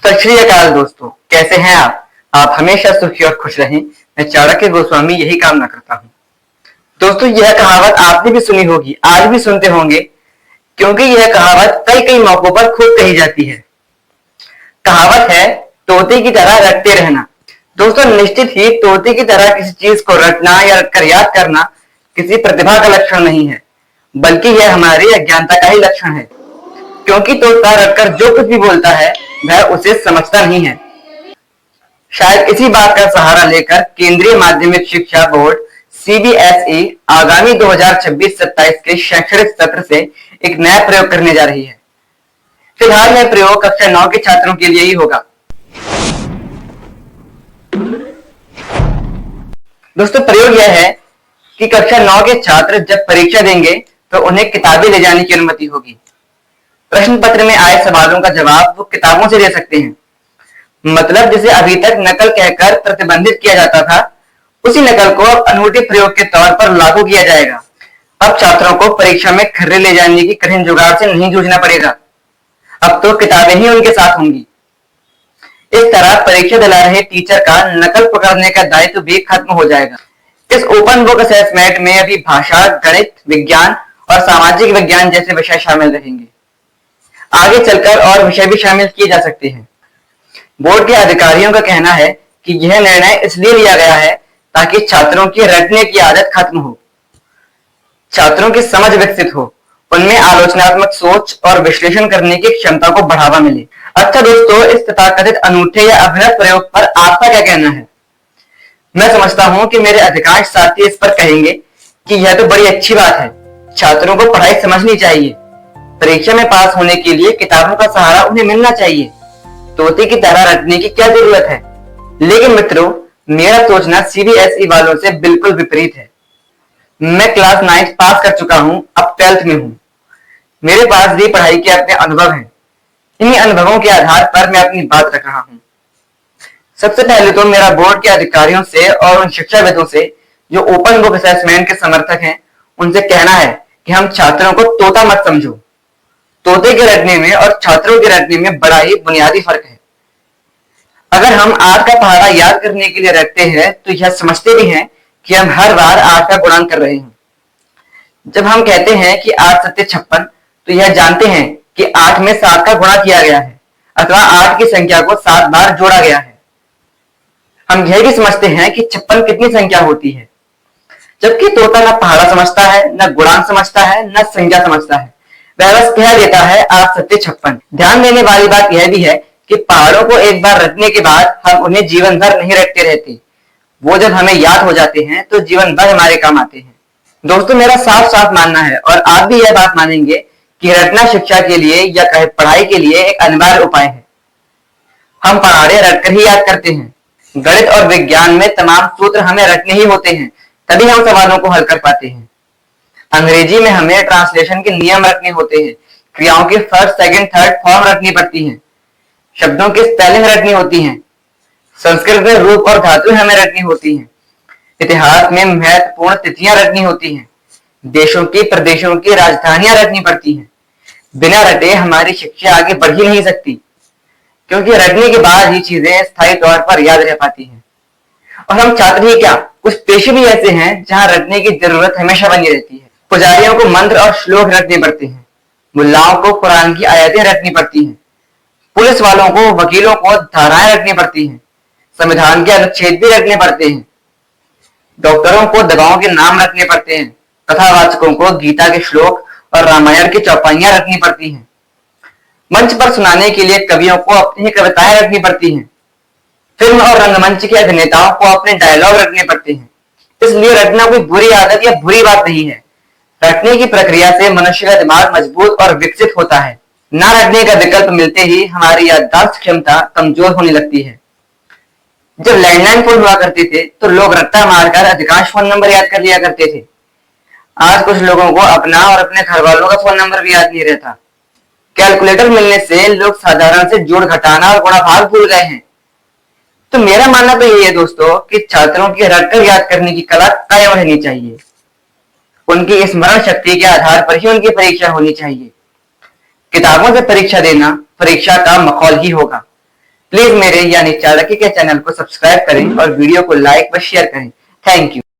सत श्री अकाल दोस्तों, कैसे हैं आप हमेशा सुखी और खुश रहें। मैं चाणक्य गोस्वामी यही कामना करता हूं। दोस्तों, यह कहावत आपने भी सुनी होगी, आज भी सुनते होंगे, क्योंकि यह कहावत कई कई मौकों पर खूब कही जाती है। कहावत है, तोते की तरह रटते रहना। दोस्तों, निश्चित ही तोते की तरह किसी चीज को रटना या रटकर याद करना किसी प्रतिभा का लक्षण नहीं है, बल्कि यह हमारी अज्ञानता का ही लक्षण है। क्योंकि तोता रटकर जो कुछ भी बोलता है वह उसे समझता नहीं है। शायद इसी बात का सहारा लेकर केंद्रीय माध्यमिक शिक्षा बोर्ड सीबीएसई आगामी 2026-27 के शैक्षणिक सत्र से एक नया प्रयोग करने जा रही है। फिलहाल यह प्रयोग कक्षा 9 के छात्रों के लिए ही होगा। दोस्तों, प्रयोग यह है कि कक्षा 9 के छात्र जब परीक्षा देंगे तो उन्हें किताबें ले जाने की अनुमति होगी। प्रश्न पत्र में आए सवालों का जवाब वो किताबों से दे सकते हैं। मतलब जिसे अभी तक नकल कहकर प्रतिबंधित किया जाता था, उसी नकल को अब अनूठे प्रयोग के तौर पर लागू किया जाएगा। अब छात्रों को परीक्षा में खर्रे ले जाने की कठिन जुगाड़ से नहीं जूझना पड़ेगा। अब तो किताबें ही उनके साथ होंगी। इस तरह परीक्षा दिला रहे टीचर का नकल पकड़ने का दायित्व भी खत्म हो जाएगा। इस ओपन बुक असेसमेंट में अभी भाषा, गणित, विज्ञान और सामाजिक विज्ञान जैसे विषय शामिल रहेंगे। आगे चलकर और विषय भी शामिल किए जा सकते हैं। बोर्ड के अधिकारियों का कहना है कि यह निर्णय इसलिए लिया गया है ताकि छात्रों की रटने की आदत खत्म हो, छात्रों की समझ विकसित हो, उनमें आलोचनात्मक सोच और विश्लेषण करने की क्षमता को बढ़ावा मिले। अच्छा दोस्तों, इस तथाकथित अनूठे या अभिनव प्रयोग पर आपका क्या कहना है? मैं समझता हूं कि मेरे अधिकांश साथी इस पर कहेंगे कि यह तो बड़ी अच्छी बात है, छात्रों को पढ़ाई समझनी चाहिए, परीक्षा में पास होने के लिए किताबों का सहारा उन्हें मिलना चाहिए, तोते की तरह रटने की क्या जरूरत है। लेकिन मित्रों, मेरा सोचना सीबीएसई वालों से बिल्कुल विपरीत है। मैं क्लास 9 पास कर चुका हूं, अब 12th में हूं। मेरे पास भी पढ़ाई के अपने अनुभव हैं। इन्हीं अनुभवों के आधार पर मैं अपनी बात रख रहा हूं। सबसे पहले तो मेरा बोर्ड के अधिकारियों से और उन शिक्षाविदों से जो ओपन बुक असेसमेंट के समर्थक हैं, उनसे कहना है कि हम छात्रों को तोता मत समझो। तोते के रटने में और छात्रों के रटने में बड़ा ही बुनियादी फर्क है। अगर हम 8 का पहाड़ा याद करने के लिए रटते हैं तो यह समझते भी हैं कि हम हर बार 8 का गुणन कर रहे हैं। जब हम कहते हैं कि 8 सत्ते 56, तो यह जानते हैं कि 8 में 7 का गुणा किया गया है अथवा 8 की संख्या को 7 बार जोड़ा गया है। हम यह भी समझते हैं कि 56 कितनी संख्या होती है। जबकि तोता न पहाड़ा समझता है, न गुणान समझता है, न संख्या समझता है, वह बस कह देता है 8 सत्ते 56। ध्यान देने वाली बात यह भी है कि पहाड़ों को एक बार रटने के बाद हम उन्हें जीवन भर नहीं रटते रहते। वो जब हमें याद हो जाते हैं तो जीवन भर हमारे काम आते हैं। दोस्तों, मेरा साफ साफ मानना है और आप भी यह बात मानेंगे कि रटना शिक्षा के लिए या कहे पढ़ाई के लिए एक अनिवार्य उपाय है। हम पहाड़े रटकर ही याद करते हैं। गणित और विज्ञान में तमाम सूत्र हमें रटने ही होते हैं, तभी हम सवालों को हल कर पाते हैं। अंग्रेजी में हमें ट्रांसलेशन के नियम रटने होते हैं, क्रियाओं की फर्स्ट, सेकंड, थर्ड फॉर्म रटनी पड़ती हैं, शब्दों की स्पेलिंग रटनी होती हैं। संस्कृत में रूप और धातु हमें रटनी होती हैं। इतिहास में महत्वपूर्ण तिथियां रटनी होती हैं। देशों की, प्रदेशों की राजधानियां रटनी पड़ती हैं। बिना रटे हमारी शिक्षा आगे बढ़ ही नहीं सकती, क्योंकि रटने के बाद ही चीजें स्थायी तौर पर याद रह पाती हैं। और हम छात्र ही क्या, कुछ पेशे भी ऐसे हैं जहां रटने की जरूरत हमेशा बनी रहती है। पुजारियों को मंत्र और श्लोक रटने पड़ते हैं, मुल्लाओं को कुरान की आयतें रटनी पड़ती हैं, पुलिस वालों को, वकीलों को धाराएं रटनी पड़ती हैं, संविधान के अनुच्छेद भी रटने पड़ते हैं, डॉक्टरों को दवाओं के नाम रटने पड़ते हैं, कथावाचकों को गीता के श्लोक और रामायण की चौपाइयां रटनी पड़ती हैं, मंच पर सुनाने के लिए कवियों को अपनी कविताएं रटनी पड़ती हैं, फिल्म और रंगमंच के अभिनेताओं को अपने डायलॉग रटने पड़ते हैं। इसलिए रटना कोई बुरी आदत या बुरी बात नहीं है। रटने की प्रक्रिया से मनुष्य का दिमाग मजबूत और विकसित होता है। न रटने का विकल्प मिलते ही हमारी याददाश्त क्षमता कमजोर होने लगती है। जब लैंडलाइन फोन हुआ करते थे तो लोग रट्टा मारकर अधिकांश फोन नंबर याद कर लिया करते थे। आज कुछ लोगों को अपना और अपने घर वालों का फोन नंबर भी याद नहीं रहता। कैलकुलेटर मिलने से लोग साधारण से जोड़ घटाना और गुणा भाग भूल गए हैं। तो मेरा मानना तो यही है दोस्तों कि छात्रों की रटकर याद करने की कला कायम रहनी चाहिए। उनकी स्मरण शक्ति के आधार पर ही उनकी परीक्षा होनी चाहिए। किताबों से परीक्षा देना परीक्षा का मखौल ही होगा। प्लीज मेरे यानी चाणक्य के चैनल को सब्सक्राइब करें और वीडियो को लाइक व शेयर करें। Thank you.